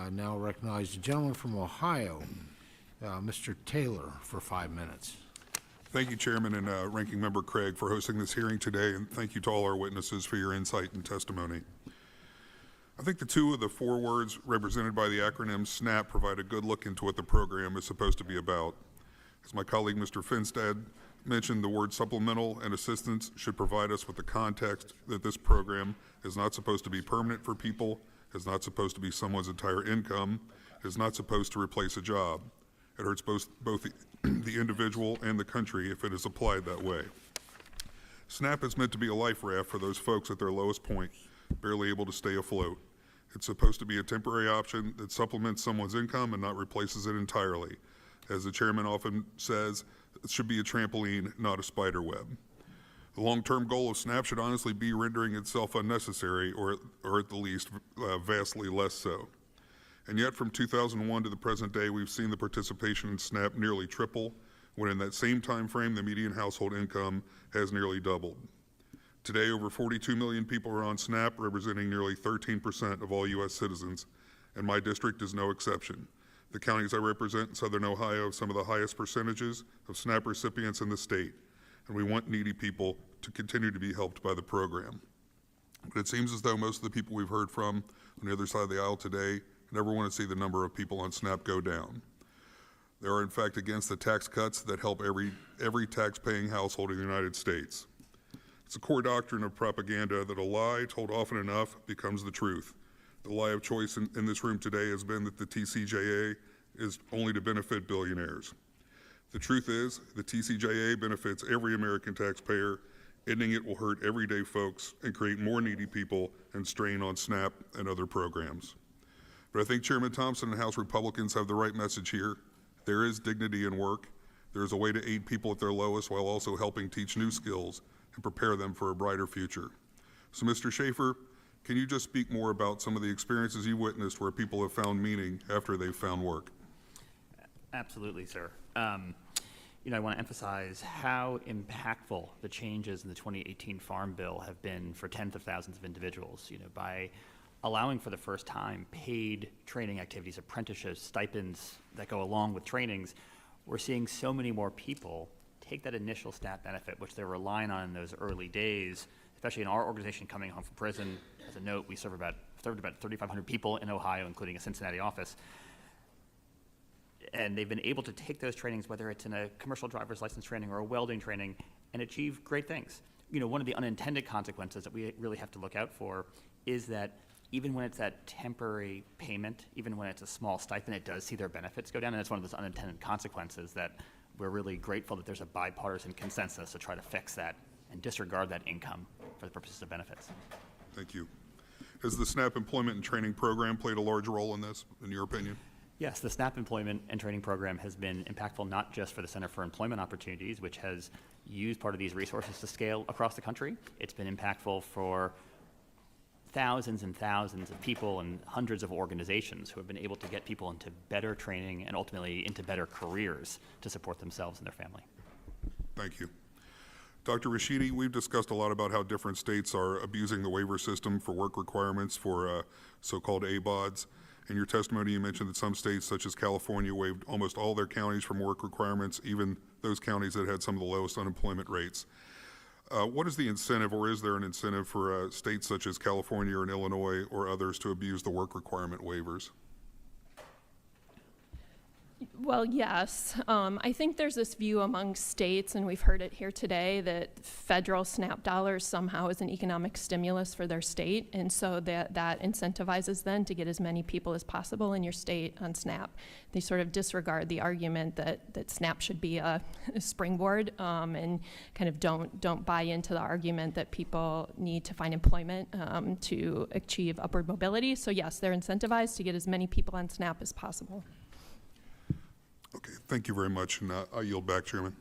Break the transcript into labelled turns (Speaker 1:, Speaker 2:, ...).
Speaker 1: I now recognize the gentleman from Ohio, Mr. Taylor, for 5 minutes.
Speaker 2: Thank you, Chairman and Ranking Member Craig, for hosting this hearing today, and thank you to all our witnesses for your insight and testimony. I think the two of the four words represented by the acronym SNAP provide a good look into what the program is supposed to be about. As my colleague Mr. Finstad mentioned, the word supplemental and assistance should provide us with the context that this program is not supposed to be permanent for people, is not supposed to be someone's entire income, is not supposed to replace a job. It hurts both the individual and the country if it is applied that way. SNAP is meant to be a life raft for those folks at their lowest point, barely able to stay afloat. It's supposed to be a temporary option that supplements someone's income and not replaces it entirely. As the chairman often says, it should be a trampoline, not a spider web. The long-term goal of SNAP should honestly be rendering itself unnecessary, or at the least vastly less so. And yet from 2001 to the present day, we've seen the participation in SNAP nearly triple, when in that same time frame, the median household income has nearly doubled. Today, over 42 million people are on SNAP, representing nearly 13% of all U.S. citizens, and my district is no exception. The counties I represent in Southern Ohio have some of the highest percentages of SNAP recipients in the state, and we want needy people to continue to be helped by the program. But it seems as though most of the people we've heard from on the other side of the aisle today never want to see the number of people on SNAP go down. They are in fact against the tax cuts that help every tax-paying household in the United States. It's a core doctrine of propaganda that a lie told often enough becomes the truth. The lie of choice in this room today has been that the TCJA is only to benefit billionaires. The truth is, the TCJA benefits every American taxpayer. Ending it will hurt everyday folks and create more needy people and strain on SNAP and other programs. But I think Chairman Thompson and House Republicans have the right message here. There is dignity in work. There is a way to aid people at their lowest while also helping teach new skills and prepare them for a brighter future. So Mr. Schaefer, can you just speak more about some of the experiences you witnessed where people have found meaning after they've found work?
Speaker 3: Absolutely, sir. I want to emphasize how impactful the changes in the 2018 Farm Bill have been for tens of thousands of individuals. By allowing for the first time paid training activities, apprenticeships, stipends that go along with trainings, we're seeing so many more people take that initial SNAP benefit, which they're relying on in those early days, especially in our organization coming home from prison. As a note, we served about 3,500 people in Ohio, including a Cincinnati office. And they've been able to take those trainings, whether it's in a commercial driver's license training or a welding training, and achieve great things. One of the unintended consequences that we really have to look out for is that even when it's that temporary payment, even when it's a small stipend, it does see their benefits go down, and that's one of those unintended consequences that we're really grateful that there's a bipartisan consensus to try to fix that and disregard that income for the purposes of benefits.
Speaker 2: Thank you. Has the SNAP Employment and Training Program played a large role in this, in your opinion?
Speaker 3: Yes, the SNAP Employment and Training Program has been impactful not just for the Center for Employment Opportunities, which has used part of these resources to scale across the country. It's been impactful for thousands and thousands of people and hundreds of organizations who have been able to get people into better training and ultimately into better careers to support themselves and their family. Thank
Speaker 2: you. Dr. Rashidi, we've discussed a lot about how different states are abusing the waiver system for work requirements for so-called ABODs. In your testimony, you mentioned that some states, such as California, waived almost all their counties from work requirements, even those counties that had some of the lowest unemployment rates. What is the incentive, or is there an incentive for states such as California and Illinois or others to abuse the work requirement waivers?
Speaker 4: Well, yes. I think there's this view among states, and we've heard it here today, that federal SNAP dollars somehow is an economic stimulus for their state, and so that incentivizes them to get as many people as possible in your state on SNAP. They sort of disregard the argument that SNAP should be a springboard, and kind of don't buy into the argument that people need to find employment to achieve upward mobility. So yes, they're incentivized to get as many people on SNAP as possible.
Speaker 2: Okay, thank you very much, and I yield back, Chairman.